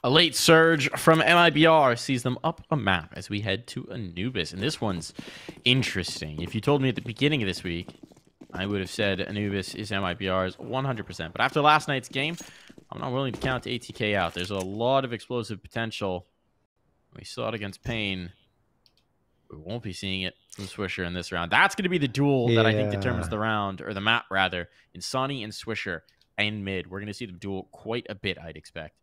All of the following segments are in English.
A late surge from MIBR sees them up a map as we head to Anubis. And this one's interesting. If you told me at the beginning of this week, I would have said Anubis is MIBR's 100%. But after last night's game, I'm not willing to count ATK out. There's a lot of explosive potential. We saw it against Pain. We won't be seeing it from Swisher in this round. That's going to be the duel that I think determines the round, or the map, rather. Insani and Swisher in mid. We're going to see them duel quite a bit, I'd expect.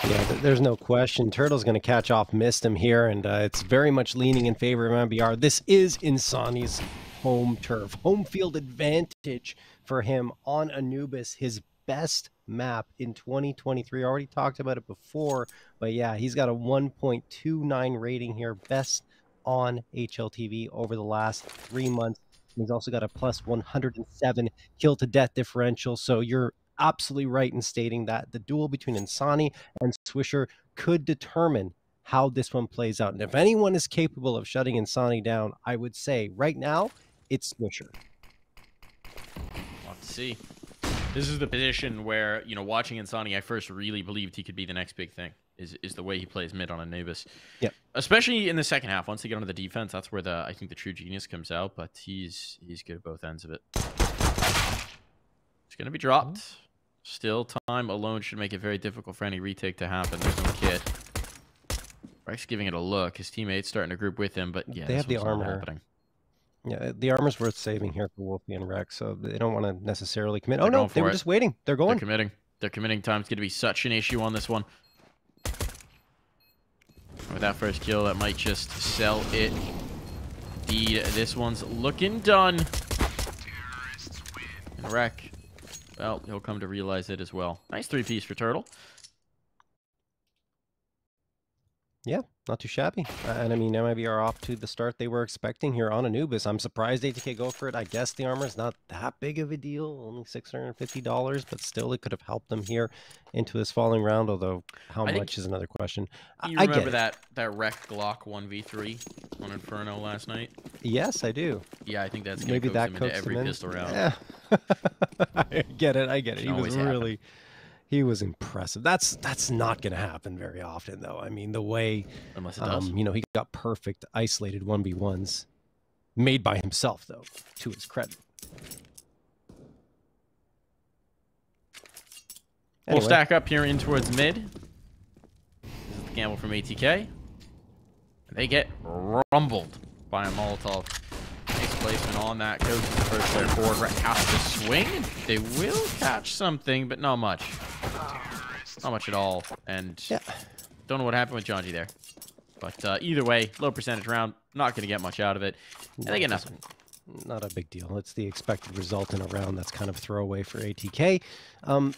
Yeah, there's no question. Turtle's going to catch off Missed him here, and it's very much leaning in favor of MBR. This is Insani's home turf. Home field advantage for him on Anubis, his best map in 2023. I already talked about it before, but yeah, he's got a 1.29 rating here, best on HLTV over the last 3 months. He's also got a plus 107 kill to death differential, so you're absolutely right in stating that the duel between Insani and Swisher could determine how this one plays out. And if anyone is capable of shutting Insani down, I would say right now it's Swisher. We'll have to see. This is the position where, you know, watching Insani, I first really believed he could be the next big thing. Is the way he plays mid on Anubis. Yeah. Especially in the second half. Once they get onto the defense, that's where I think the true genius comes out. But he's good at both ends of it. It's gonna be dropped. Still, time alone should make it very difficult for any retake to happen. There's no kit. Rex giving it a look. His teammates starting to group with him, but yeah, they have the armor. Happening. Yeah, the armor's worth saving here for Wolfie and Rex, so they don't want to necessarily commit. Oh no, they were just waiting. They're going. They're committing. They're committing. Time's going to be such an issue on this one. With that first kill, that might just sell it. Indeed, this one's looking done. And Wreck, well, he'll come to realize it as well. Nice 3-piece for Turtle. Yeah, not too shabby. And I mean, MIBR off to the start they were expecting here on Anubis. I'm surprised ATK go for it. I guess the armor is not that big of a deal, only $650, but still it could have helped them here into this falling round, although how much is another question. You remember that Wreck Glock 1v3 on Inferno last night? Yes, I do. Yeah, I think that's going to coax him into every pistol round. Yeah. I get it. He was really... He was impressive. That's not going to happen very often, though. I mean, the way, unless it does. You know, he got perfect isolated 1v1s made by himself, though, to his credit. We'll stack up here in towards mid. This is the gamble from ATK. And they get rumbled by a Molotov. Nice placement on that. Goes to the first player forward. Right, has to swing. They will catch something, but not much. Not much at all. And don't know what happened with John G there. But either way, low percentage round. Not going to get much out of it. And they get nothing. Not a big deal. It's the expected result in a round that's kind of throwaway for ATK.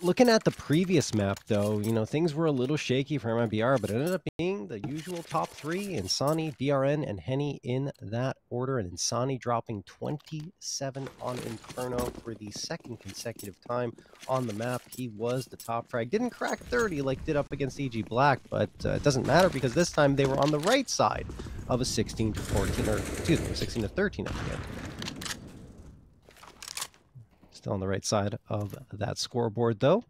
Looking at the previous map, though, you know, things were a little shaky for MIBR, but it ended up being the usual top three: Insani, DRN, and Henny in that order. And Insani dropping 27 on Inferno for the second consecutive time on the map. He was the top frag. Didn't crack 30 like did up against EG Black, but it doesn't matter because this time they were on the right side of a 16 to 14, or excuse me, 16 to 13 at the end. Still on the right side of that scoreboard, though.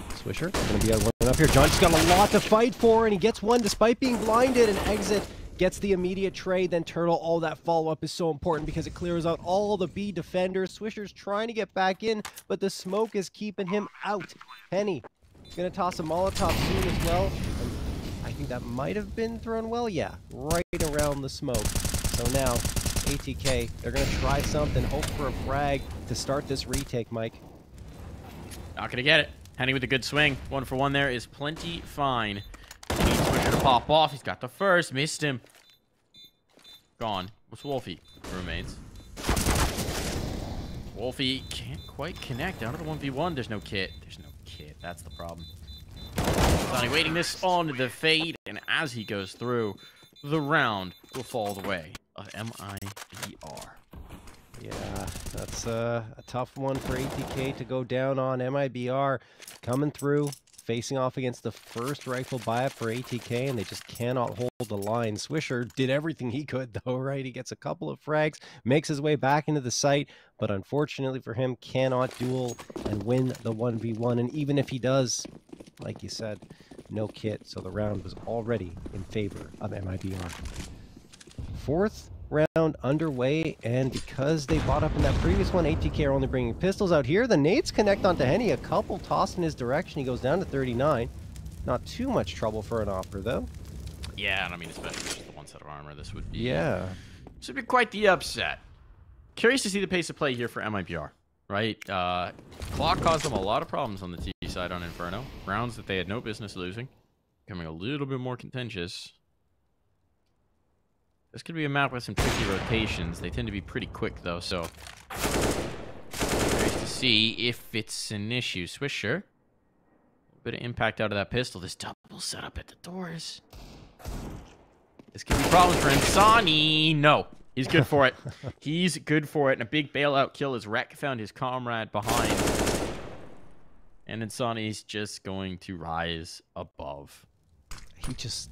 Swisher going to be one up here. John's got a lot to fight for, and he gets one despite being blinded, and Exit gets the immediate trade. Then Turtle, all that follow-up is so important because it clears out all the B defenders. Swisher's trying to get back in, but the smoke is keeping him out. Henny going to toss a Molotov soon as well. And I think that might have been thrown well. Yeah, right around the smoke. So now ATK, they're going to try something, hope for a frag to start this retake, Mike. Not going to get it. Henny with a good swing. 1 for 1 there is plenty fine. Needs Swisher to pop off. He's got the first. Missed him. Gone. What's Wolfie? Remains. Wolfie can't quite connect. Down to the 1v1. There's no kit. There's no kit. That's the problem. Sonny waiting this on the fade. And as he goes through, the round will fall the way of MIBR. Yeah, that's a tough one for ATK to go down on. MIBR coming through, facing off against the first rifle buy-up for ATK, and they just cannot hold the line. Swisher did everything he could, though, right? He gets a couple of frags, makes his way back into the site, but unfortunately for him, cannot duel and win the 1v1. And even if he does, like you said, no kit, so the round was already in favor of MIBR. Fourth round underway, and because they bought up in that previous one, ATK are only bringing pistols out here. The nades connect onto Henny, a couple tossed in his direction. He goes down to 39. Not too much trouble for an Opera, though. Yeah, and I mean, especially with just the one set of armor, this would be... Yeah. This would be quite the upset. Curious to see the pace of play here for MIBR, right? Clock caused them a lot of problems on the T side on Inferno. Rounds that they had no business losing. Becoming a little bit more contentious. This could be a map with some tricky rotations. They tend to be pretty quick, though, so... Curious to see if it's an issue. Swisher. A bit of impact out of that pistol. This double setup at the doors. This could be problems for Insani. No. He's good for it. He's good for it. And a big bailout kill as Rek found his comrade behind. And Insani's just going to rise above. He just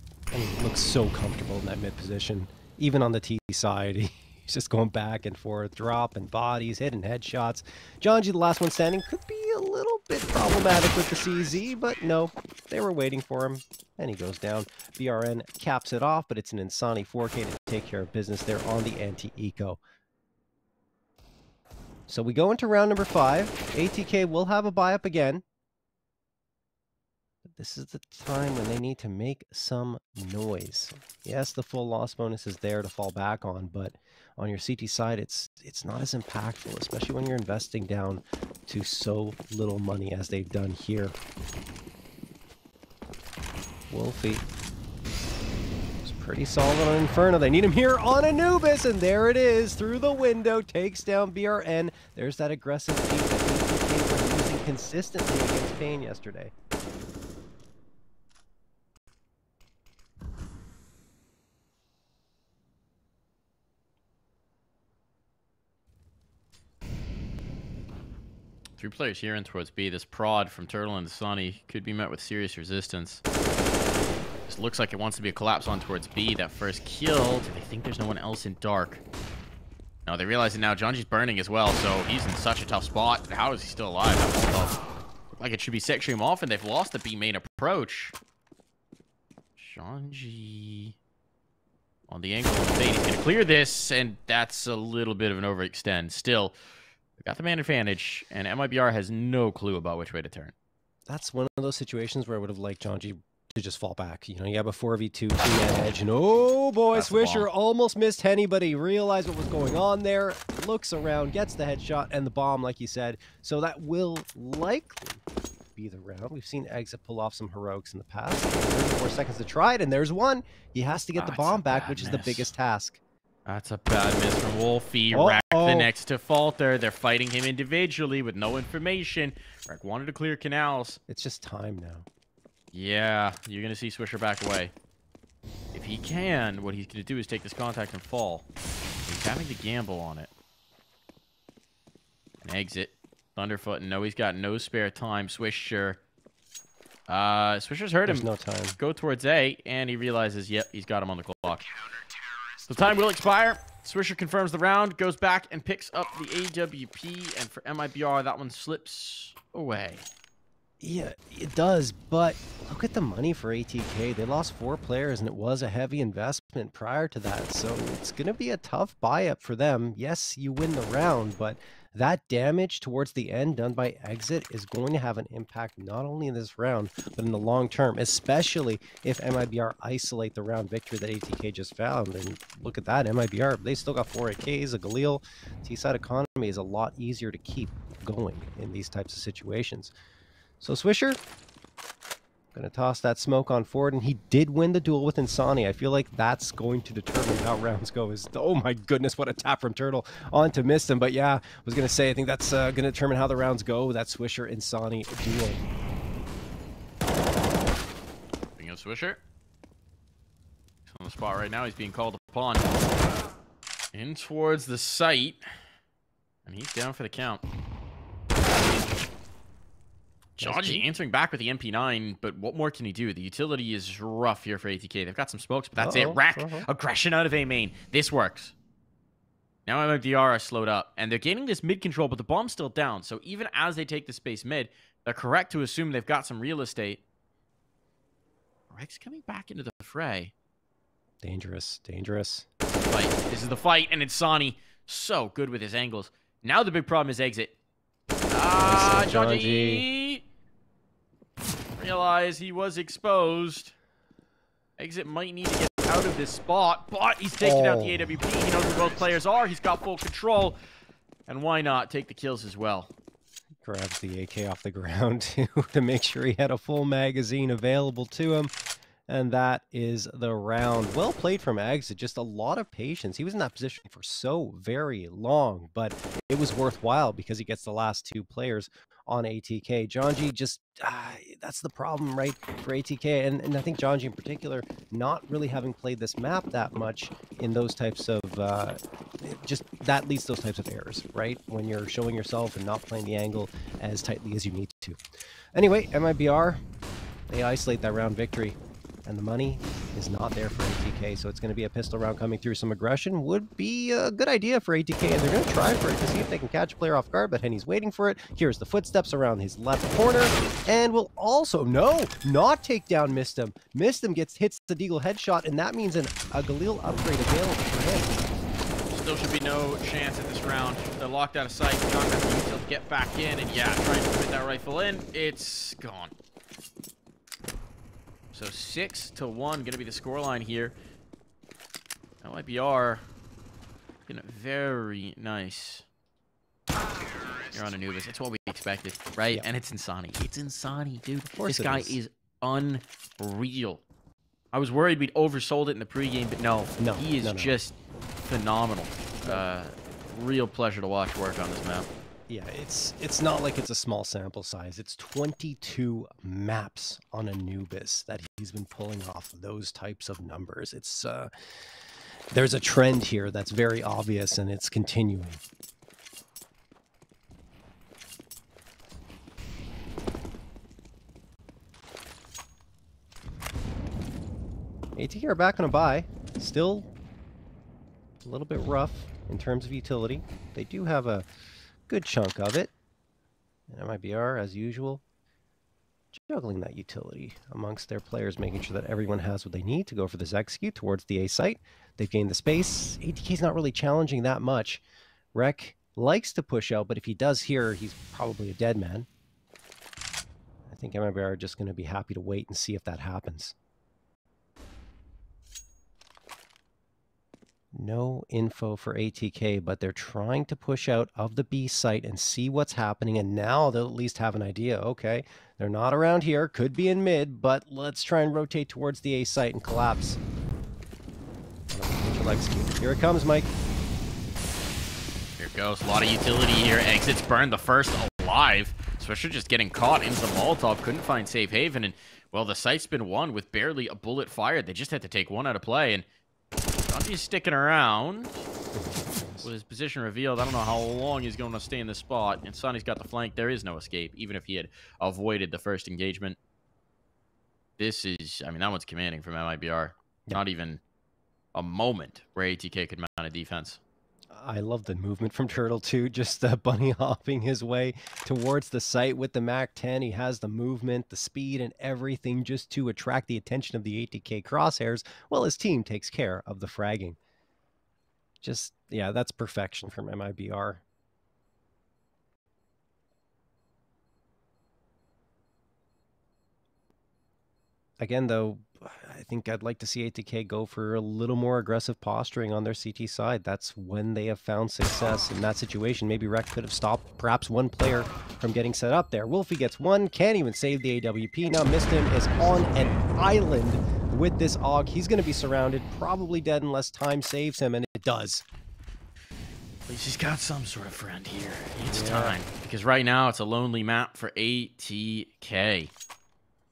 looks so comfortable in that mid position. Even on the T side, he's just going back and forth, dropping bodies, hitting headshots. Jonji, the last one standing, could be a little bit problematic with the CZ, but no, they were waiting for him, and he goes down. BRN caps it off, but it's an Insani 4K to take care of business there on the anti-eco. So we go into round number 5. ATK will have a buy-up again. This is the time when they need to make some noise. Yes, the full loss bonus is there to fall back on, but on your CT side, it's not as impactful, especially when you're investing down to so little money as they've done here. Wolfie is pretty solid on Inferno. They need him here on Anubis, and there it is. Through the window, takes down BRN. There's that aggressive team that ATK were using consistently against Pain yesterday. Three players here in towards B. This prod from Turtle and Insani could be met with serious resistance. This looks like it wants to be a collapse on towards B. That first kill. Do they think there's no one else in dark? No, they realize it now. Jonji's burning as well, so he's in such a tough spot. How is he still alive? Look like it should be sectioning him off, and they've lost the B main approach. Jonji on the angle of the bait. He's going to clear this, and that's a little bit of an overextend. Still, they got the man advantage, and MIBR has no clue about which way to turn. That's one of those situations where I would have liked Jonji to just fall back. You know, you have a 4v2 team edge, and oh boy, that's Swisher almost missed Henny, but he realized what was going on there, looks around, gets the headshot and the bomb, like you said. So that will likely be the round. We've seen Exit pull off some heroics in the past. 34 seconds to try it, and there's one. He has to get the bomb back, which is the biggest task. That's a bad miss from Wolfie. Rek the next to falter. They're fighting him individually with no information. Rek wanted to clear canals. It's just time now. Yeah, you're going to see Swisher back away. If he can, what he's going to do is take this contact and fall. He's having to gamble on it. An exit. Thunderfoot, no, he's got no spare time. Swisher. Swisher's heard him. There's no time. Go towards A, and he realizes, yep, he's got him on the clock. So time will expire. Swisher confirms the round, goes back and picks up the AWP, and for MIBR, that one slips away. Yeah, it does, but look at the money for ATK. They lost 4 players, and it was a heavy investment prior to that, so it's going to be a tough buy-up for them. Yes, you win the round, but that damage towards the end done by Exit is going to have an impact not only in this round, but in the long term, especially if MIBR isolate the round victory that ATK just found. And look at that, MIBR, they still got 4 AKs, a Galil. T-side economy is a lot easier to keep going in these types of situations. So Swisher, gonna toss that smoke on forward, and he did win the duel with Insani. I feel like that's going to determine how rounds go. Oh my goodness, what a tap from Turtle on to miss him. But yeah, I was gonna say, I think that's gonna determine how the rounds go. That Swisher Insani duel. Speaking of Swisher, he's on the spot right now. He's being called upon. In towards the site, and he's down for the count. Jonji answering back with the MP9, but what more can he do? The utility is rough here for ATK. They've got some smokes, but that's it. Rek, aggression out of A main. This works. Now MIBR are slowed up, and they're gaining this mid control, but the bomb's still down. So even as they take the space mid, they're correct to assume they've got some real estate. Rex coming back into the fray. Dangerous, dangerous. Fight. This is the fight, and it's Sonny. So good with his angles. Now the big problem is exit. John G. Realize he was exposed. Exit might need to get out of this spot, but he's taking out the AWP. He knows where both players are. He's got full control. And why not take the kills as well? Grabs the AK off the ground to make sure he had a full magazine available to him. And that is the round. Well played from Exit. Just a lot of patience. He was in that position for so very long, but it was worthwhile because he gets the last two players on ATK. John G just, that's the problem, right, for ATK. And I think John G in particular, not really having played this map that much in those types of, just that leads to those types of errors, right? When you're showing yourself and not playing the angle as tightly as you need to. Anyway, MIBR, they isolate that round victory. And the money is not there for ATK, so it's going to be a pistol round coming through. Some aggression would be a good idea for ATK, and they're going to try for it to see if they can catch a player off guard, but Henny's waiting for it. Here's the footsteps around his left corner, and will also, not take down Mistim. Mistim hits the Deagle headshot, and that means a Galil upgrade available for him. Still should be no chance at this round. They're locked out of sight. Not going to be able to get back in, and yeah, trying to put that rifle in. It's gone. So 6-1 going to be the scoreline here. LIBR been very nice. You're on Anubis. It's what we expected, right? Yeah. And it's Insani. It's Insani, dude. This guy is unreal. I was worried we'd oversold it in the pregame, but no, he is just phenomenal. Real pleasure to watch work on this map. Yeah, it's not like it's a small sample size. It's 22 maps on Anubis that he's been pulling off those types of numbers. It's there's a trend here that's very obvious, and it's continuing. ATK are back on a buy. Still a little bit rough in terms of utility. They do have a good chunk of it. And MIBR, as usual, juggling that utility amongst their players, making sure that everyone has what they need to go for this execute towards the A site. They've gained the space. ATK's not really challenging that much. Rek likes to push out, but if he does here, he's probably a dead man. I think MIBR are just going to be happy to wait and see if that happens. No info for ATK, but they're trying to push out of the B site and see what's happening, and now they'll at least have an idea. Okay, they're not around here, could be in mid, but let's try and rotate towards the A site and collapse. Here it comes, Mike. Here it goes. A lot of utility here. Exits burned the first alive. Especially just getting caught into the Molotov. Couldn't find safe haven, and, well, the site's been won with barely a bullet fired. They just had to take one out of play, and He's sticking around with his position revealed. I don't know how long he's going to stay in this spot. And Sonny's got the flank. There is no escape, even if he had avoided the first engagement. This is, I mean, that one's commanding from MIBR. Yeah. Not even a moment where ATK could mount a defense. I love the movement from Turtle too, just bunny hopping his way towards the site with the MAC-10. He has the movement, the speed, and everything just to attract the attention of the ATK crosshairs while his team takes care of the fragging. Just, yeah, that's perfection from MIBR. Again, though, I think I'd like to see ATK go for a little more aggressive posturing on their CT side. That's when they have found success in that situation. Maybe Rek could have stopped perhaps one player from getting set up there. Wolfie gets one, can't even save the AWP. Now Mistim is on an island with this AUG. He's going to be surrounded, probably dead unless time saves him, and it does. At least he's got some sort of friend here. It's time. Because right now it's a lonely map for ATK.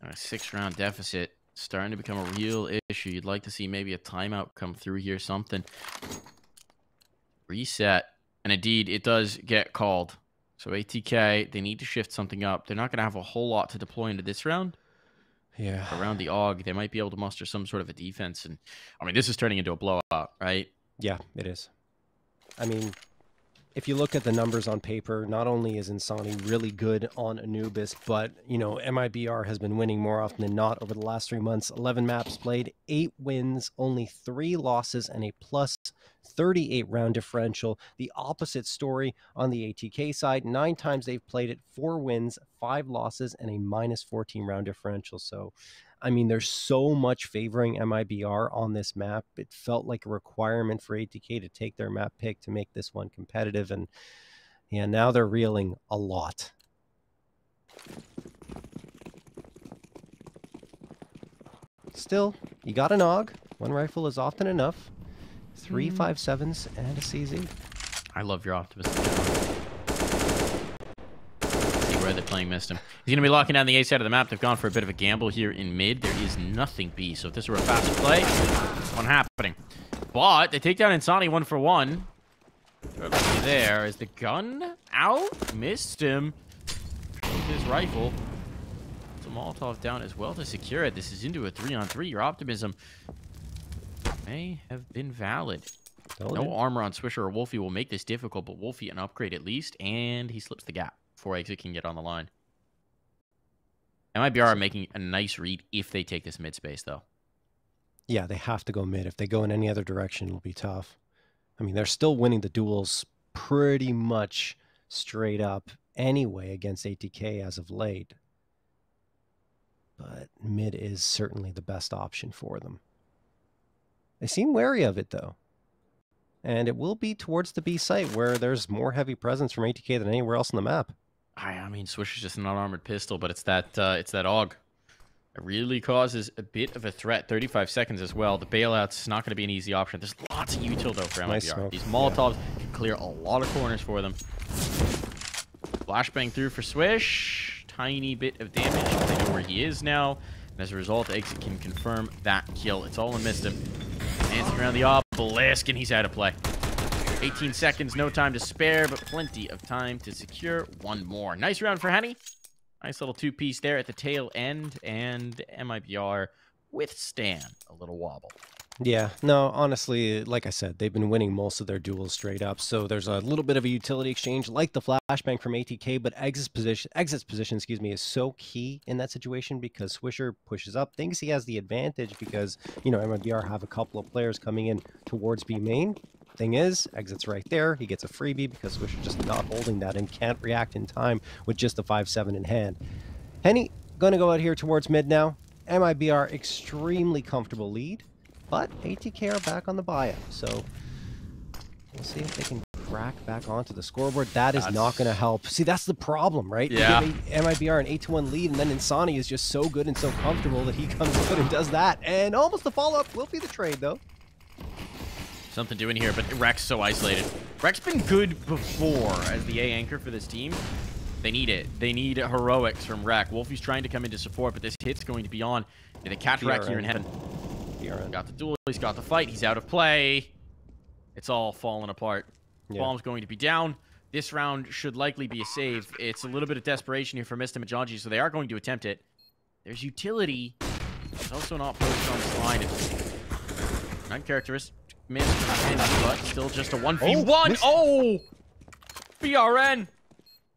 A 6-round deficit. Starting to become a real issue. You'd like to see maybe a timeout come through here, something. Reset. And indeed, it does get called. So ATK, they need to shift something up. They're not going to have a whole lot to deploy into this round. Yeah. Around the AUG, they might be able to muster some sort of a defense. And I mean, this is turning into a blowout, right? Yeah, it is. I mean, if you look at the numbers on paper, not only is Insani really good on Anubis, but, you know, MIBR has been winning more often than not over the last 3 months. 11 maps played, 8 wins, only 3 losses, and a plus 38 round differential. The opposite story on the ATK side. 9 times they've played it, 4 wins, 5 losses, and a minus 14 round differential. So, I mean, there's so much favoring MIBR on this map. It felt like a requirement for ATK to take their map pick to make this one competitive. And yeah, now they're reeling a lot. Still, you got an AUG. 1 rifle is often enough. 3 5.7s and a CZ. I love your optimism. Where they're playing missed him. He's going to be locking down the A side of the map. They've gone for a bit of a gamble here in mid. There is nothing B. So if this were a faster play, one happening. But they take down Insani 1 for 1. There is the gun out. Missed him. His rifle. It's a Molotov down as well to secure it. This is into a 3-on-3. Your optimism may have been valid. No armor on Swisher or Wolfie will make this difficult, but Wolfie an upgrade at least, and he slips the gap before Exit can get on the line. MIBR are making a nice read if they take this mid space, though. Yeah, they have to go mid. If they go in any other direction, it'll be tough. I mean, they're still winning the duels pretty much straight up anyway against ATK as of late. But mid is certainly the best option for them. They seem wary of it, though. And it will be towards the B site where there's more heavy presence from ATK than anywhere else on the map. I mean, Swish is just an unarmored pistol, but it's that AUG. It really causes a bit of a threat. 35 seconds as well. The bailout's not going to be an easy option. There's lots of util, though, for MIBR. Nice smoke. These Molotovs can clear a lot of corners for them. Flashbang through for Swish. Tiny bit of damage. They know where he is now. And as a result, Exit can confirm that kill. It's all in missed him. Dancing around the obelisk, and he's out of play. 18 seconds, no time to spare, but plenty of time to secure one more. Nice round for Henny. Nice little 2-piece there at the tail end, and MIBR withstand a little wobble. Yeah, no, honestly, like I said, they've been winning most of their duels straight up, so there's a little bit of a utility exchange like the flashbang from ATK, but Exit's position, is so key in that situation because Swisher pushes up, thinks he has the advantage because, you know, MIBR have a couple of players coming in towards B main. Thing is, Exit's right there. He gets a freebie because Swisher's just not holding that and can't react in time with just the 5.7 in hand. Henny going to go out here towards mid now. MIBR extremely comfortable lead. But ATK are back on the buyout, so we'll see if they can crack back onto the scoreboard. That's not going to help. See, that's the problem, right? Yeah. You give MIBR an 8-1 lead, and then Insani is just so good and so comfortable that he comes out and does that. And almost the follow-up will be the trade, though. Something doing here, but Rex so isolated. Rex been good before as the A anchor for this team. They need it. They need heroics from Rek. Wolfie's trying to come into support, but this hit's going to be on. They catch Rek here in heaven. Got the duel, he's got the fight, he's out of play. It's all falling apart. Yeah. Bomb's going to be down. This round should likely be a save. It's a little bit of desperation here for Mr. Majanji, so they are going to attempt it. There's utility. It's also not posted on this line. It's not characteristic. Missed, but still just a 1v1. Oh! BRN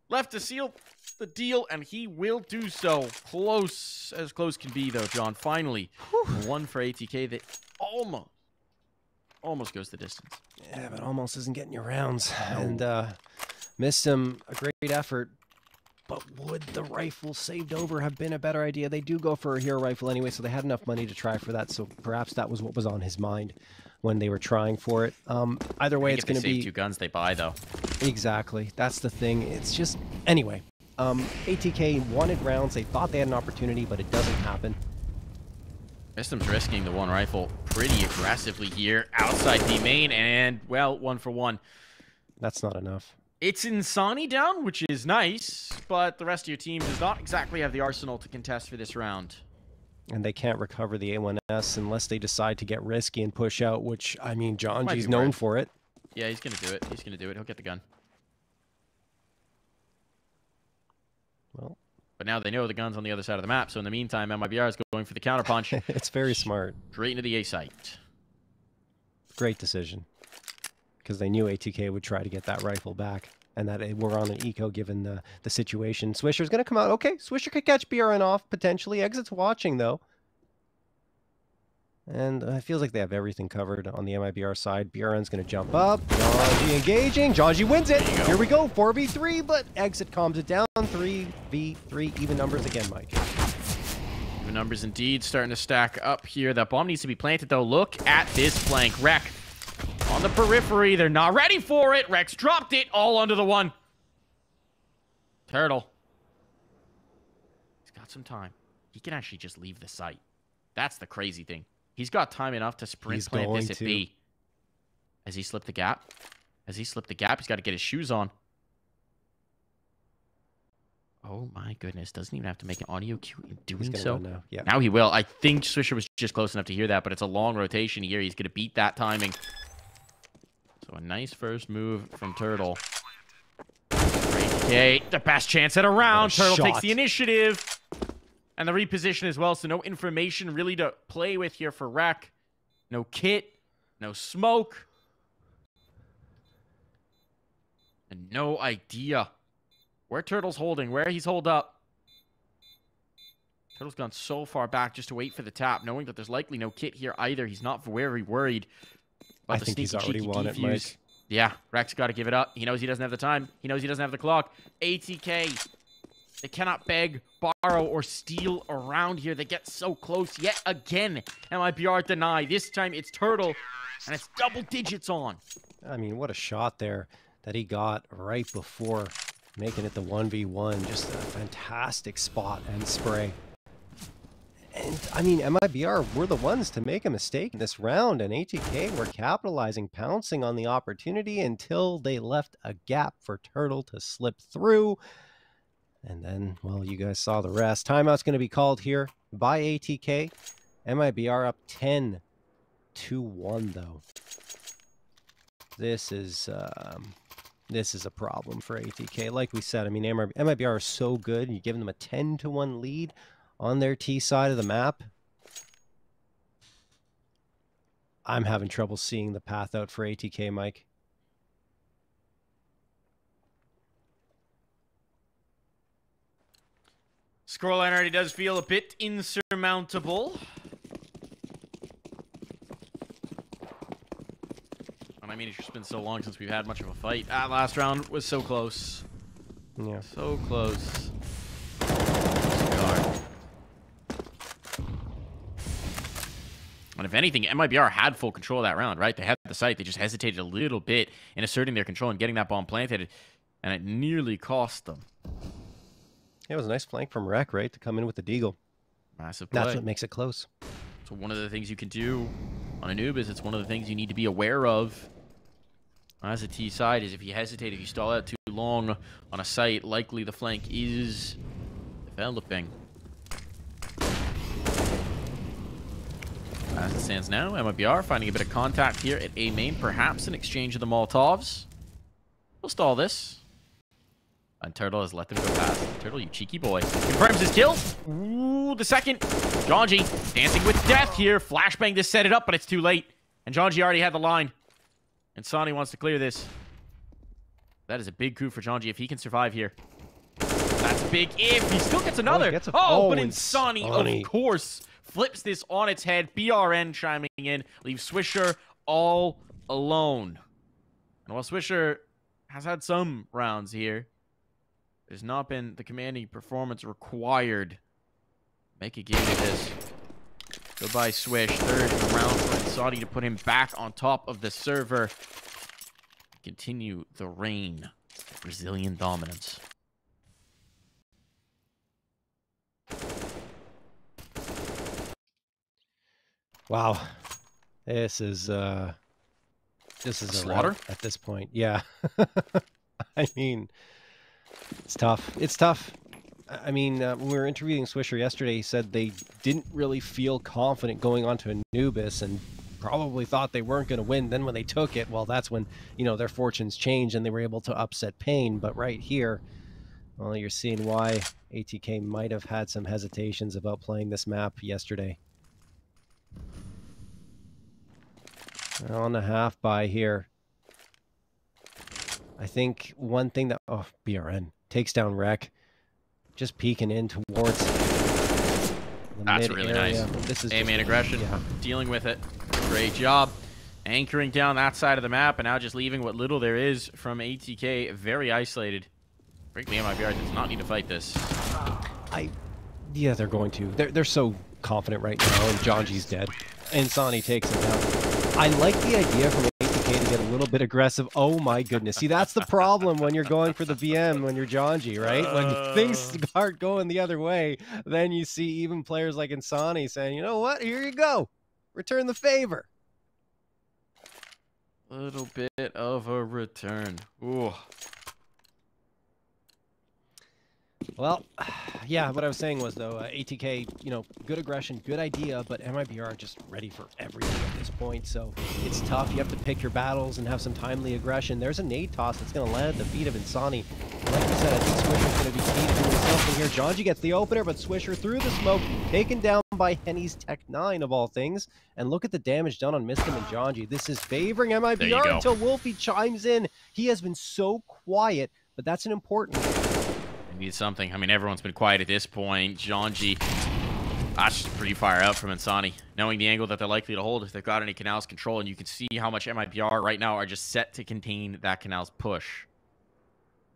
left to seal the deal, and he will do so. Close as close can be, though, John. Finally, one for ATK that almost goes the distance. Yeah, but almost isn't getting your rounds. And missed him. A great effort. But would the rifle saved over have been a better idea? They do go for a hero rifle anyway, so they had enough money to try for that. So perhaps that was what was on his mind when they were trying for it. Either way, it's going to be 2 guns they buy, though. Exactly. That's the thing. It's just anyway. ATK wanted rounds. They thought they had an opportunity, but it doesn't happen. Mistim's risking the 1 rifle pretty aggressively here outside the main, and well, 1 for 1. That's not enough. It's Insani down, which is nice, but the rest of your team does not exactly have the arsenal to contest for this round. And they can't recover the A1S unless they decide to get risky and push out, which, I mean, Janji's known for it. Yeah, he's going to do it. He's going to do it. He'll get the gun. Well, but now they know the gun's on the other side of the map, so in the meantime, MIBR is going for the counterpunch. It's very smart. Straight into the A site. Great decision. because they knew ATK would try to get that rifle back, and that we're on an eco given the situation. Swisher's going to come out. Okay, Swisher could catch BRN off, potentially. Exit's watching, though. And it feels like they have everything covered on the MIBR side. BRN's going to jump up. Jonji engaging. Jonji wins it. Here we go. 4v3, but Exit calms it down. 3v3. Even numbers again, Mike. Even numbers indeed starting to stack up here. That bomb needs to be planted, though. Look at this flank. Rek on the periphery. They're not ready for it. Rex dropped it all under the one. Turtle. He's got some time. He can actually just leave the site. That's the crazy thing. He's got time enough to sprint plant this at B. Has he slipped the gap? Has he slipped the gap? He's got to get his shoes on. Oh my goodness. Doesn't even have to make an audio cue in doing so. Now. Yeah. Now he will. I think Swisher was just close enough to hear that, but it's a long rotation here. He's going to beat that timing. So a nice first move from Turtle. Okay, the best chance at a round. Turtle takes the initiative. And the reposition as well, so no information really to play with here for Rek. No kit, no smoke. And no idea where Turtle's holding, where he's holed up. Turtle's gone so far back just to wait for the tap, knowing that there's likely no kit here either. He's not very worried about I think he's already won it, Mike. Yeah, Rek's got to give it up. He knows he doesn't have the time. He knows he doesn't have the clock. ATK. They cannot beg, borrow, or steal around here. They get so close yet again. MIBR deny. This time it's Turtle, and it's double digits on. I mean, what a shot there that he got right before making it the 1v1. Just a fantastic spot and spray. And, I mean, MIBR were the ones to make a mistake in this round, and ATK were capitalizing, pouncing on the opportunity until they left a gap for Turtle to slip through. And then, well, you guys saw the rest. Timeout's going to be called here by ATK. MIBR up 10-1, though. This is a problem for ATK. Like we said, I mean, MIBR is so good. You give them a 10-1 lead on their T side of the map. I'm having trouble seeing the path out for ATK, Mike. Scoreline already does feel a bit insurmountable. And I mean, it's just been so long since we've had much of a fight. That last round was so close. Yeah. So close. And if anything, MIBR had full control of that round, right? They had the site. They just hesitated a little bit in asserting their control and getting that bomb planted. And it nearly cost them. It was a nice flank from Rek, right, to come in with the deagle. Massive play. That's what makes it close. So one of the things you can do on a noob is it's one of the things you need to be aware of as a T side is if you hesitate, if you stall out too long on a site, likely the flank is developing. As it stands now, MIBR finding a bit of contact here at A main, perhaps an exchange of the Molotovs. We'll stall this. And Turtle has let them go past. Turtle, you cheeky boy. Confirms his kill. Ooh, the second. Jonji dancing with death here. Flashbang to set it up, but it's too late. And Jonji already had the line. And Sonny wants to clear this. That is a big coup for Jonji if he can survive here. That's a big if. He still gets another. But Insani, of course, flips this on its head. BRN chiming in. Leaves Swisher all alone. And while Swisher has had some rounds here, there's not been the commanding performance required. Make a game of this. Goodbye, Swish. Third round for Insani to put him back on top of the server. Continue the reign of Brazilian dominance. Wow. This is a slaughter at this point. Yeah. I mean, it's tough. It's tough. I mean, when we were interviewing Swisher yesterday, he said they didn't really feel confident going on to Anubis and probably thought they weren't going to win. Then when they took it, well, that's when, you know, their fortunes changed and they were able to upset Pain. But right here, well, you're seeing why ATK might have had some hesitations about playing this map yesterday. On the half by here. I think one thing that BRN takes down Rec, just peeking in towards the That's mid really area. nice. This is A-main aggression, yeah. dealing with it. Great job. Anchoring down that side of the map, and now just leaving what little there is from ATK very isolated. Frankly, MIBR does not need to fight this. Yeah, they're going to. They're so confident right now, and Janji's dead. And Sonny takes him down. I like the idea from ATK to get a little bit aggressive. Oh my goodness. See, that's the problem when you're going for the VM when you're Janji, right? When things start going the other way, then you see even players like Insani saying, you know what, here you go. Return the favor. Little bit of a return. Ooh. Well, yeah, what I was saying was, though, ATK, you know, good aggression, good idea, but MIBR are just ready for everything at this point, so it's tough. You have to pick your battles and have some timely aggression. There's a nade toss that's going to land at the feet of Insani. Like you said, I think Swisher's going to be key to doing something here. Janji gets the opener, but Swisher through the smoke, taken down by Henny's Tech 9, of all things. And look at the damage done on Mistim and Janji. This is favoring MIBR until Wolfie chimes in. He has been so quiet, but that's an important Need something. I mean, everyone's been quiet at this point. Janji, that's just pretty far out from Insani. Knowing the angle that they're likely to hold if they've got any Canal's control, and you can see how much MIBR right now are just set to contain that Canal's push.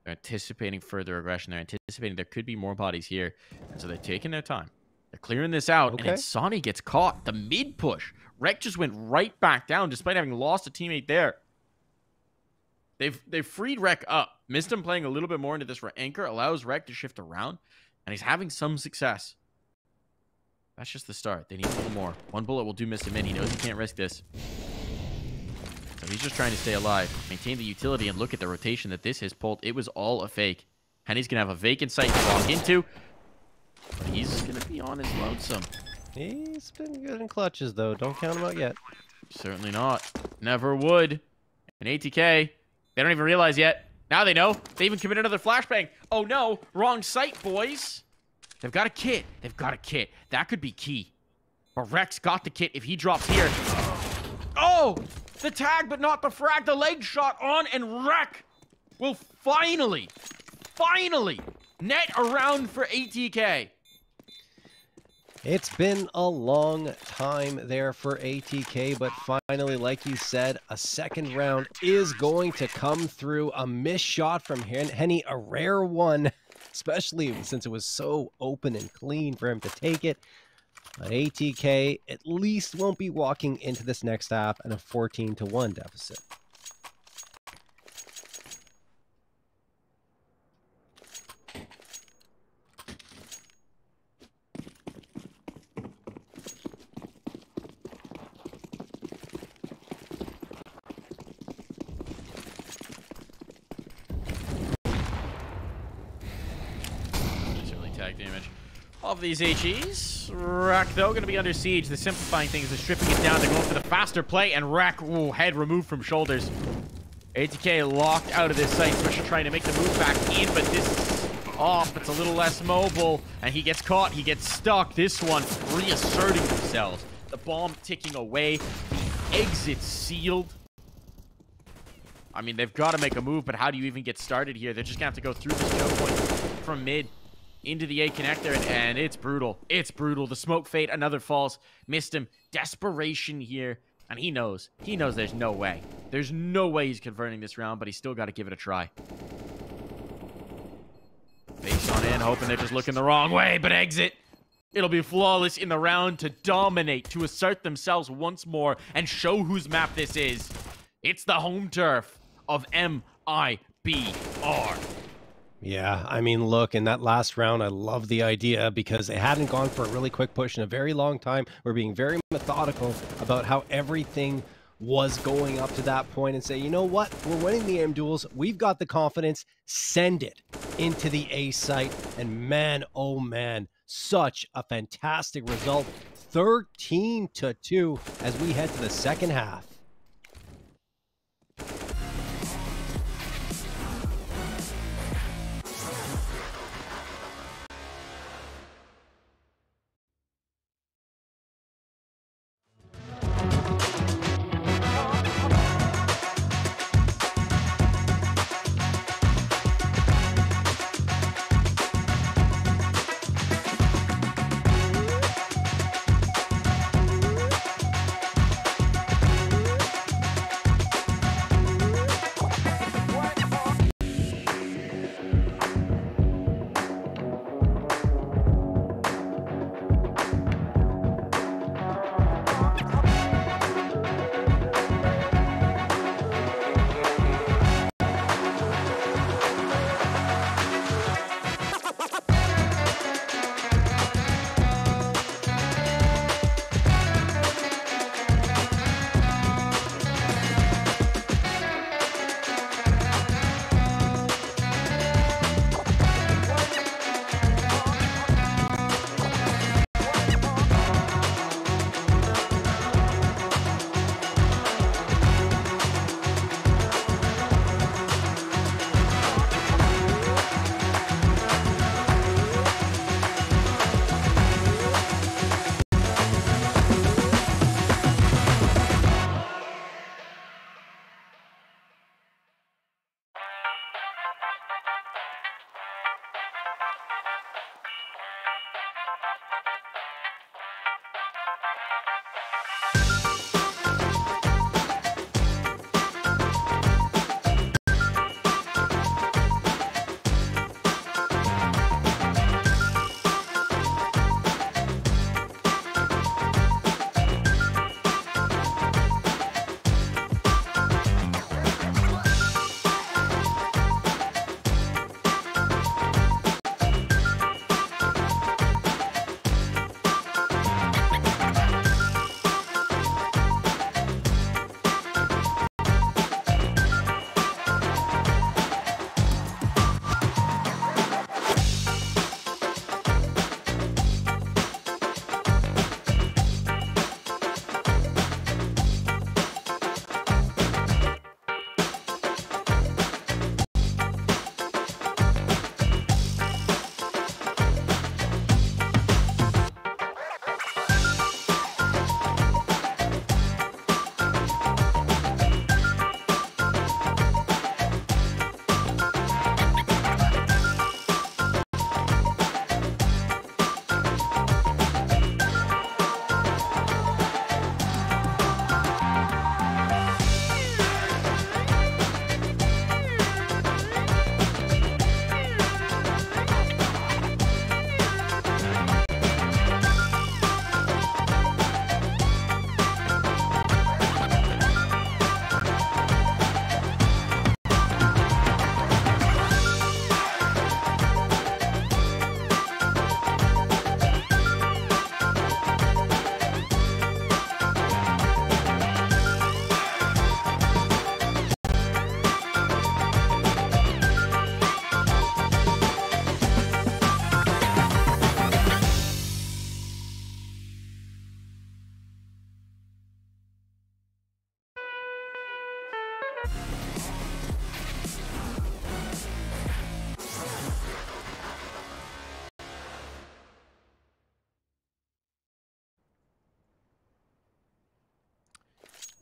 They're anticipating further aggression. They're anticipating there could be more bodies here. And so they're taking their time. They're clearing this out, and Insani gets caught. The mid push. Rec just went right back down despite having lost a teammate there. They've freed Rec up. Mistim playing a little bit more into this anchor allows Rec to shift around, and he's having some success. That's just the start. They need a little more. One bullet will do Mistim in. He knows he can't risk this. So he's just trying to stay alive, maintain the utility, and look at the rotation that this has pulled. It was all a fake. Henny's going to have a vacant site to walk into, but he's going to be on his lonesome. He's been good in clutches, though. Don't count him out yet. Certainly not. Never would. And ATK... they don't even realize yet. Now they know. They even committed another flashbang. Oh no, wrong site, boys. They've got a kit. They've got a kit. That could be key. But Rex got the kit if he drops here. Oh, the tag, but not the frag. The leg shot on, and Rec will finally net around for ATK. It's been a long time there for ATK, but finally, like you said, a second round is going to come through. A missed shot from Henny, a rare one, especially since it was so open and clean for him to take it. But ATK at least won't be walking into this next half in a 14-1 deficit. Damage of these HEs. Rec, though, going to be under siege. The simplifying things, they're stripping it down. They're going for the faster play, and Rec, ooh, head removed from shoulders. ATK locked out of this site, especially trying to make the move back in, but this is off. It's a little less mobile, and he gets caught. He gets stuck. This one reasserting themselves. The bomb ticking away. The exit sealed. I mean, they've got to make a move, but how do you even get started here? They're just going to have to go through this choke point from mid into the A connector, and it's brutal. It's brutal. The smoke fade, another falls. Missed him. Desperation here, and he knows. He knows there's no way. There's no way he's converting this round, but he's still got to give it a try. Face on in, hoping they're just looking the wrong way, but exit. It'll be flawless in the round to dominate, to assert themselves once more, and show whose map this is. It's the home turf of MIBR. Yeah, I mean, look, in that last round, I love the idea because they hadn't gone for a really quick push in a very long time. We're being very methodical about how everything was going up to that point and say, you know what? We're winning the aim duels. We've got the confidence. Send it into the A site. And man, oh man, such a fantastic result. 13-2 as we head to the second half.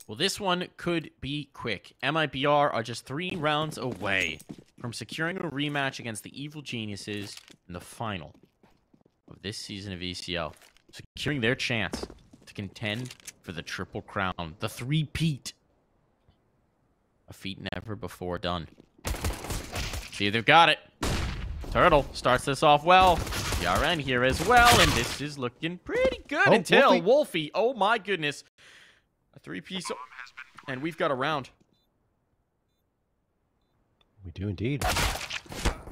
Well, this one could be quick. MIBR are just 3 rounds away from securing a rematch against the Evil Geniuses in the final of this season of ECL. Securing their chance to contend for the Triple Crown, the three-peat. A feat never before done. See, they've got it. Turtle starts this off well. BRN here as well, and this is looking pretty good until Wolfie. Oh my goodness. A 3-piece, and we've got a round. We do indeed.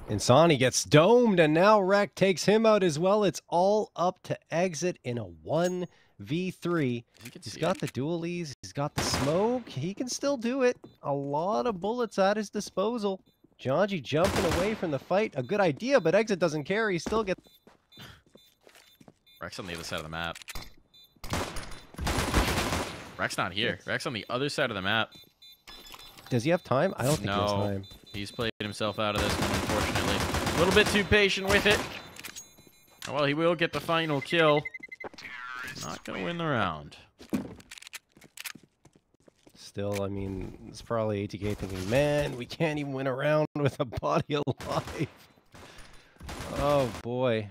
Insani gets domed, and now Rec takes him out as well. It's all up to Exit in a 1v3. He's got the dualies. He's got the smoke. He can still do it. A lot of bullets at his disposal. Janji jumping away from the fight. A good idea, but Exit doesn't care. He still gets... Rec's on the other side of the map. Rec's not here. Rec's on the other side of the map. Does he have time? I don't think he has time. He's played himself out of this one, unfortunately. A little bit too patient with it. Well, he will get the final kill. Not going to win the round. Still, I mean, it's probably ATK thinking, man, we can't even win a round with a body alive. Oh, boy.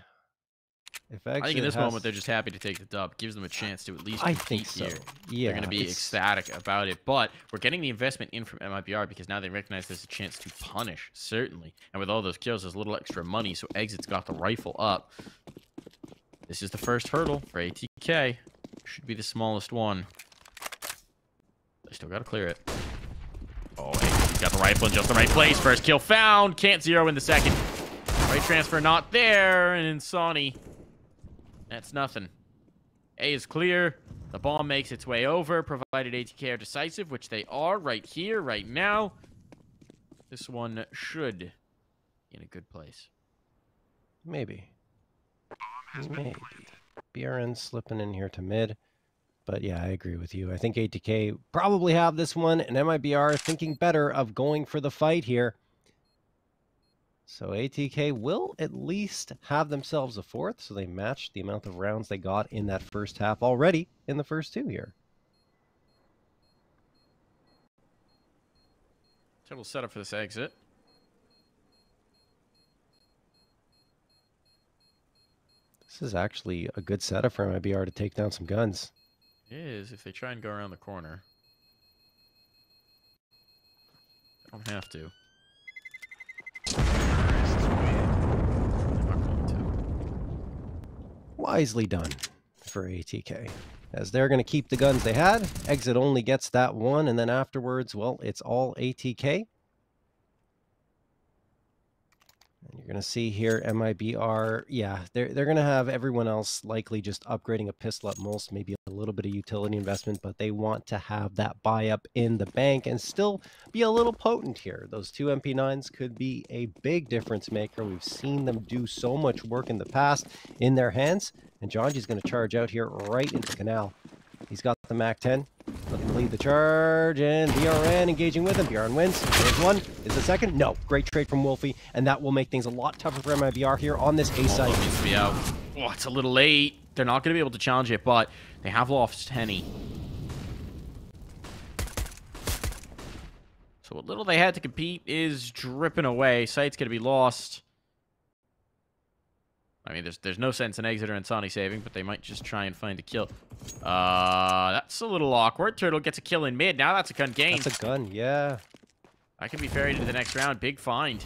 If I think in this moment, they're just happy to take the dub. Gives them a chance to at least compete here. Yeah, they're going to be ecstatic about it. But we're getting the investment in from MIBR because now they recognize there's a chance to punish, certainly. And with all those kills, there's a little extra money, so Exit's got the rifle up. This is the first hurdle for ATK. Should be the smallest one. They still got to clear it. Oh, Exit's got the rifle in just the right place. First kill found. Can't zero in the second. Right transfer not there. And Insani... That's nothing. A is clear. The bomb makes its way over, provided ATK are decisive, which they are right here, right now. This one should be in a good place. Maybe. Maybe. BRN slipping in here to mid. But yeah, I agree with you. I think ATK probably have this one, and MIBR thinking better of going for the fight here. So ATK will at least have themselves a fourth, so they matched the amount of rounds they got in that first half already in the first 2 here. Total setup for this exit. This is actually a good setup for MIBR to take down some guns. It is, if they try and go around the corner. They don't have to. Wisely done for ATK, as they're going to keep the guns they had. Exit only gets that one, and then afterwards, well, it's all ATK. And you're going to see here MIBR, yeah, they're going to have everyone else likely just upgrading a pistol at most, maybe a little bit of utility investment, but they want to have that buy up in the bank and still be a little potent here. Those 2 MP9s could be a big difference maker. We've seen them do so much work in the past in their hands, and Janji's going to charge out here right into Canal. He's got the MAC-10. Looking to lead the charge, and BRN engaging with him. BRN wins. There's one. Is the second? No. Great trade from Wolfie, and that will make things a lot tougher for MIBR here on this A site. Needs to be out. Oh, it's a little late. They're not going to be able to challenge it, but they have lost Henny. So what little they had to compete is dripping away. Site's going to be lost. I mean, there's no sense in Exit or Insani saving, but they might just try and find a kill. That's a little awkward. Turtle gets a kill in mid. Now that's a gun gain. That's a gun, yeah. That can be ferried into the next round. Big find.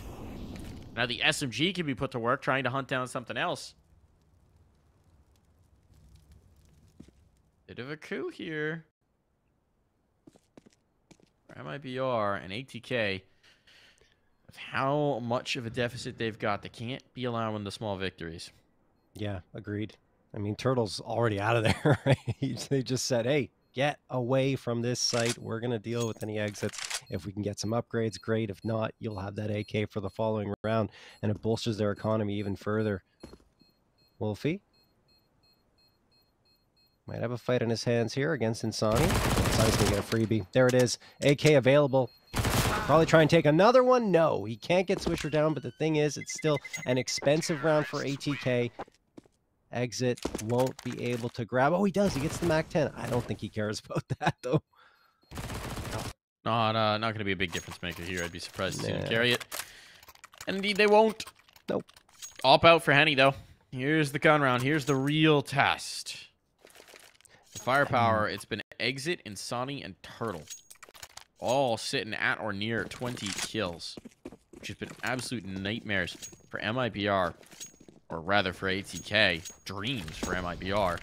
Now the SMG can be put to work trying to hunt down something else. Bit of a coup here. For MIBR and ATK. With how much of a deficit they've got, they can't be allowing the small victories. Yeah, agreed. I mean, Turtle's already out of there, right? They just said, hey, get away from this site. We're going to deal with any exits. If we can get some upgrades, great. If not, you'll have that AK for the following round, and it bolsters their economy even further. Wolfie might have a fight in his hands here against Insani. Insani's going to get a freebie. There it is. AK available. Probably try and take another one. No, he can't get Swisher down, but the thing is, it's still an expensive round for ATK. Exit won't be able to grab. Oh, he does. He gets the MAC-10. I don't think he cares about that, though. Not going to be a big difference maker here. I'd be surprised to see them Nah. carry it. And indeed, they won't. Nope. Op out for Henny, though. Here's the gun round. Here's the real test. The firepower, it's been Exit, Insani, and Turtle. All sitting at or near 20 kills. Which has been absolute nightmares for MIBR. Or rather for ATK. Dreams for MIBR.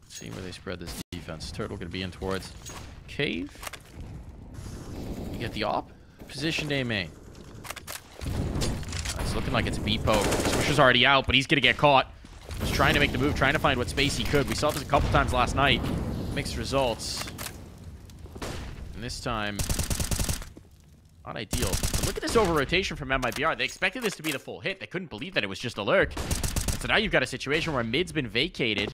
Let's see where they spread this defense. Turtle going to be in towards Cave. You get the op. Positioned A main. It's looking like it's a B poke. Swisher's already out, but he's going to get caught. Was trying to make the move, trying to find what space he could. We saw this a couple times last night. Mixed results. And this time, not ideal. But look at this over-rotation from MIBR. They expected this to be the full hit. They couldn't believe that it was just a lurk. And so now you've got a situation where mid's been vacated.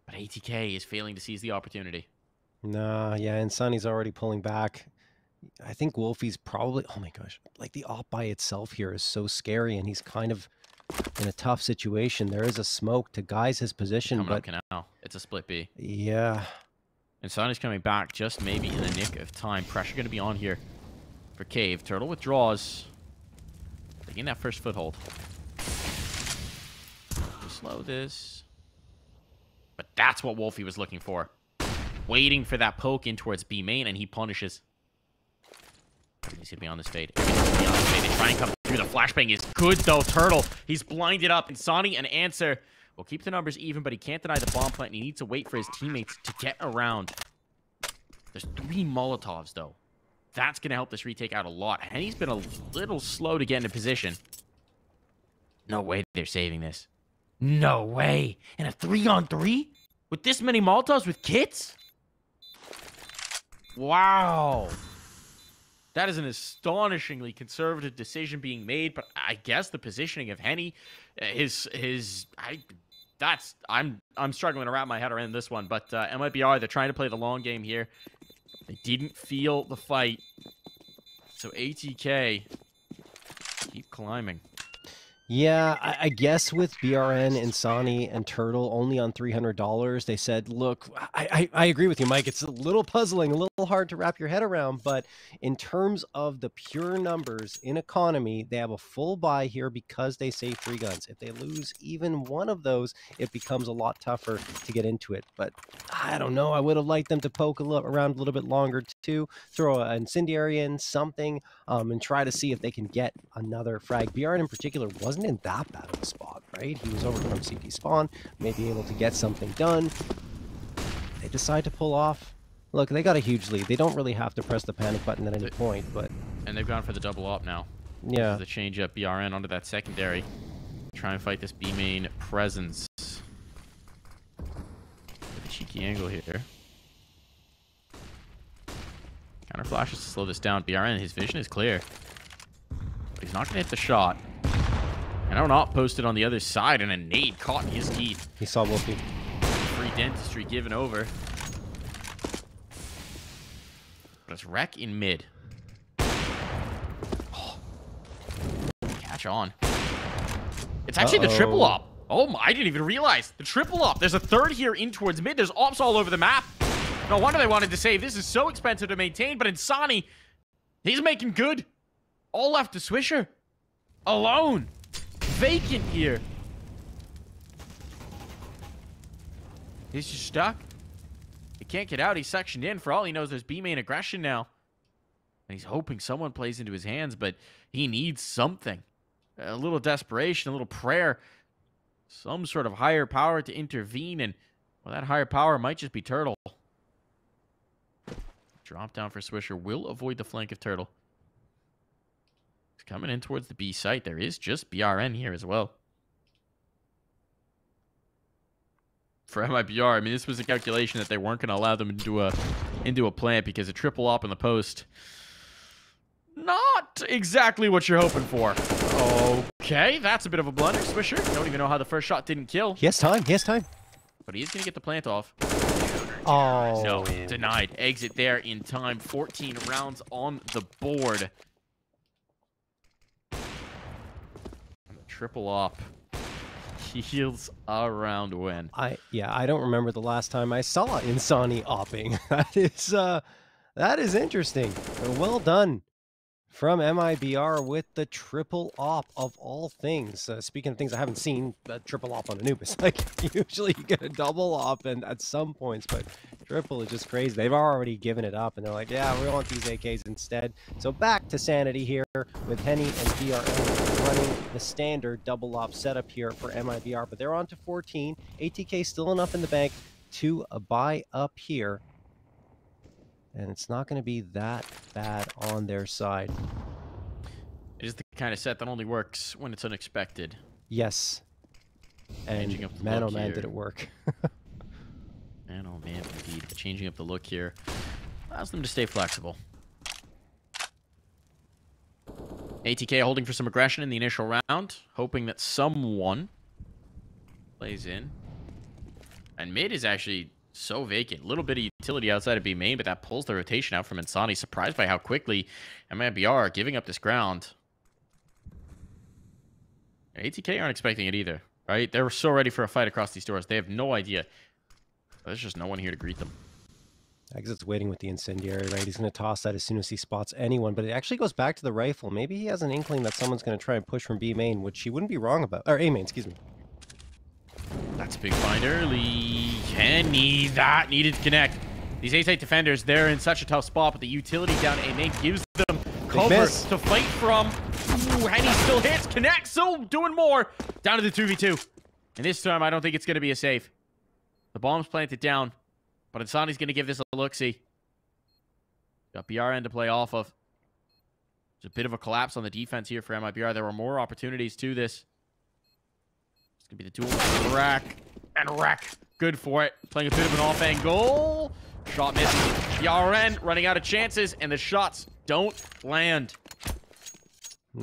But ATK is failing to seize the opportunity. Nah, yeah, and Sonny's already pulling back. I think Wolfie's probably... Oh my gosh. Like, the op by itself here is so scary, and he's kind of in a tough situation. There is a smoke to guise his position, Coming but... up Canal. It's a split B. Yeah. And Sonny's coming back just maybe in the nick of time. Pressure going to be on here for Cave. Turtle withdraws. Taking that first foothold. Slow this. But that's what Wolfie was looking for. Waiting for that poke in towards B main, and he punishes. He's going to be on this fade. They try and come through. The flashbang is good, though. Turtle, he's blinded up. And Sonny and Answer will keep the numbers even, but he can't deny the bomb plant, and he needs to wait for his teammates to get around. There's 3 Molotovs, though. That's going to help this retake out a lot. And he's been a little slow to get into position. No way they're saving this. No way. And a 3-on-3? With this many Molotovs with kits? Wow. That is an astonishingly conservative decision being made, but I guess the positioning of Henny, I'm struggling to wrap my head around this one, but MIBR, they're trying to play the long game here. They didn't feel the fight, so ATK keep climbing. Yeah, I guess with BRN, Insani, and Turtle only on $300, they said, look, I agree with you, Mike. It's a little puzzling, a little hard to wrap your head around, but in terms of the pure numbers in economy, they have a full buy here because they save 3 guns. If they lose even one of those, it becomes a lot tougher to get into it. But I don't know. I would have liked them to poke around a little bit longer too, throw an incendiary in, something, and try to see if they can get another frag. BRN in particular wasn't in that bad of a spot, right? He was over from CT spawn, maybe able to get something done. They decide to pull off. Look, they got a huge lead. They don't really have to press the panic button at any point, but... And they've gone for the double op now. Yeah. The change up BRN onto that secondary. Try and fight this B main presence. With a cheeky angle here. Counter flashes to slow this down. BRN, his vision is clear. But he's not going to hit the shot. And our op posted on the other side, and a nade caught in his teeth. He saw Wolfie. Free dentistry given over. But it's wreck in mid. Oh. Catch on. It's actually the triple op. Oh my, I didn't even realize. The triple op. There's a third here in towards mid. There's ops all over the map. No wonder they wanted to save. This is so expensive to maintain, but Insani, he's making good. All left to Swisher. Alone. Vacant here. He's just stuck. He can't get out. He's sectioned in. For all he knows, there's B main aggression now. And he's hoping someone plays into his hands, but he needs something. A little desperation, a little prayer. Some sort of higher power to intervene, and well, that higher power might just be Turtle. Drop down for Swisher. Will avoid the flank of Turtle. He's coming in towards the B site. There is just BRN here as well. For MIBR, I mean, this was a calculation that they weren't going to allow them into a plant because a triple op in the post. Not exactly what you're hoping for. Okay, that's a bit of a blunder. Swisher, don't even know how the first shot didn't kill. He has time. He has time. But he is going to get the plant off. Oh. No, denied. Exit there in time. 14 rounds on the board. And the triple op feels around when. I don't remember the last time I saw Insani opping. That is interesting. Well done from MIBR with the triple op of all things. Speaking of things I haven't seen, a triple op on Anubis. Like, usually you get a double op and at some points, but triple is just crazy. They've already given it up, and they're like, yeah, we want these AKs instead. So back to Sanity here with Henny and BRM running the standard double op setup here for MIBR, but they're on to 14. ATK still enough in the bank to buy up here. And it's not going to be that bad on their side. It is the kind of set that only works when it's unexpected. Yes. And man, oh man, did it work. Man, oh man, indeed. Changing up the look here allows them to stay flexible. ATK holding for some aggression in the initial round, hoping that someone plays in. And mid is actually so vacant. A little bit of utility outside of B main, but that pulls the rotation out from Insani. Surprised by how quickly MIBR are giving up this ground. ATK aren't expecting it either, right? They're so ready for a fight across these doors. They have no idea. There's just no one here to greet them. Exit's waiting with the incendiary, right? He's going to toss that as soon as he spots anyone, but it actually goes back to the rifle. Maybe he has an inkling that someone's going to try and push from B main, which he wouldn't be wrong about. Or A main, excuse me. That's a big find early. Henny, that needed to connect. These A-side defenders, they're in such a tough spot, but the utility down A main gives them cover to fight from. Ooh, Henny still hits, connects, so doing more. Down to the 2v2. And this time, I don't think it's going to be a save. The bomb's planted down, but Insani's going to give this a look-see. Got BRN to play off of. There's a bit of a collapse on the defense here for MIBR. There were more opportunities to this. It's going to be the duel. Rack and Rack. Good for it. Playing a bit of an off-angle. Shot misses. BRN running out of chances, and the shots don't land.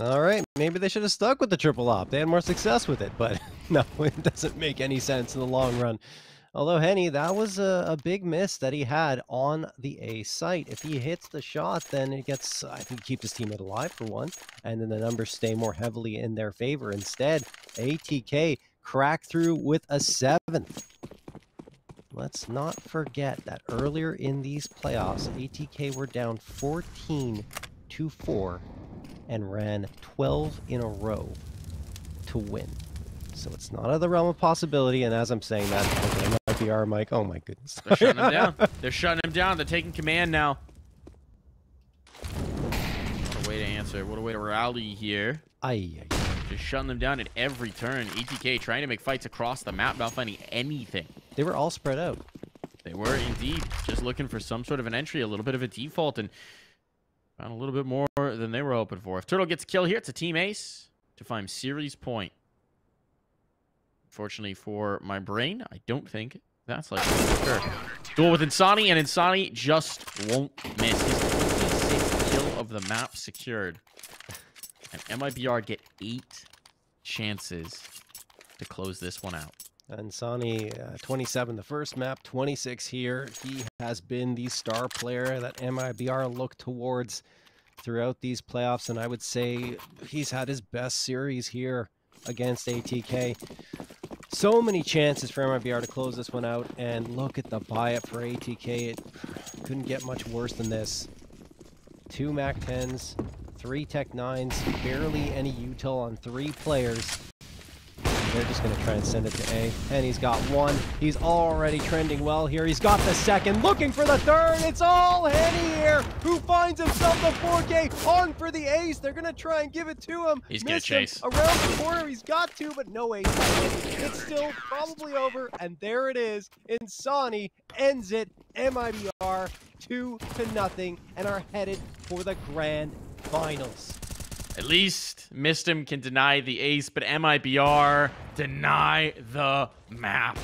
All right, maybe they should have stuck with the triple op. They had more success with it, but no, it doesn't make any sense in the long run. Although Henny, that was a big miss that he had on the A site. If he hits the shot, then it gets, I think, keep his teammate alive for one, and then the numbers stay more heavily in their favor. Instead, ATK cracked through with a 7th. Let's not forget that earlier in these playoffs, ATK were down 14-4 and ran 12 in a row to win. So it's not out of the realm of possibility, and as I'm saying that, MIBR, Mike, oh my goodness. They're shutting him down. They're shutting him down. They're taking command now. What a way to answer. What a way to rally here. Just shutting them down at every turn. ATK trying to make fights across the map, not finding anything. They were all spread out. They were indeed just looking for some sort of an entry, a little bit of a default, and found a little bit more than they were hoping for. If Turtle gets a kill here, it's a team ace to find series point. Fortunately for my brain, I don't think that's likely to occur. Duel with Insani, and Insani just won't miss. His 26th kill of the map secured. And MIBR get 8 chances to close this one out. Insani, 27 the first map, 26 here. He has been the star player that MIBR look towards throughout these playoffs, and I would say he's had his best series here against ATK. So many chances for MIBR to close this one out, and look at the buy-up for ATK. It couldn't get much worse than this. 2 MAC-10s, 3 Tech-9s, barely any util on 3 players. They're just going to try and send it to A. And he's got 1. He's already trending well here. He's got the 2nd. Looking for the 3rd. It's all Henny here, who finds himself the 4K on for the ace. They're going to try and give it to him. He's going to chase. Around the corner. He's got to, but no ace. It's still probably over. And there it is. Insani ends it. MIBR 2-0 and are headed for the grand finals. At least Mistim can deny the ace, but MIBR deny the map.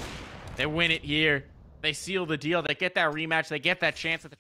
They win it here. They seal the deal. They get that rematch. They get that chance at the...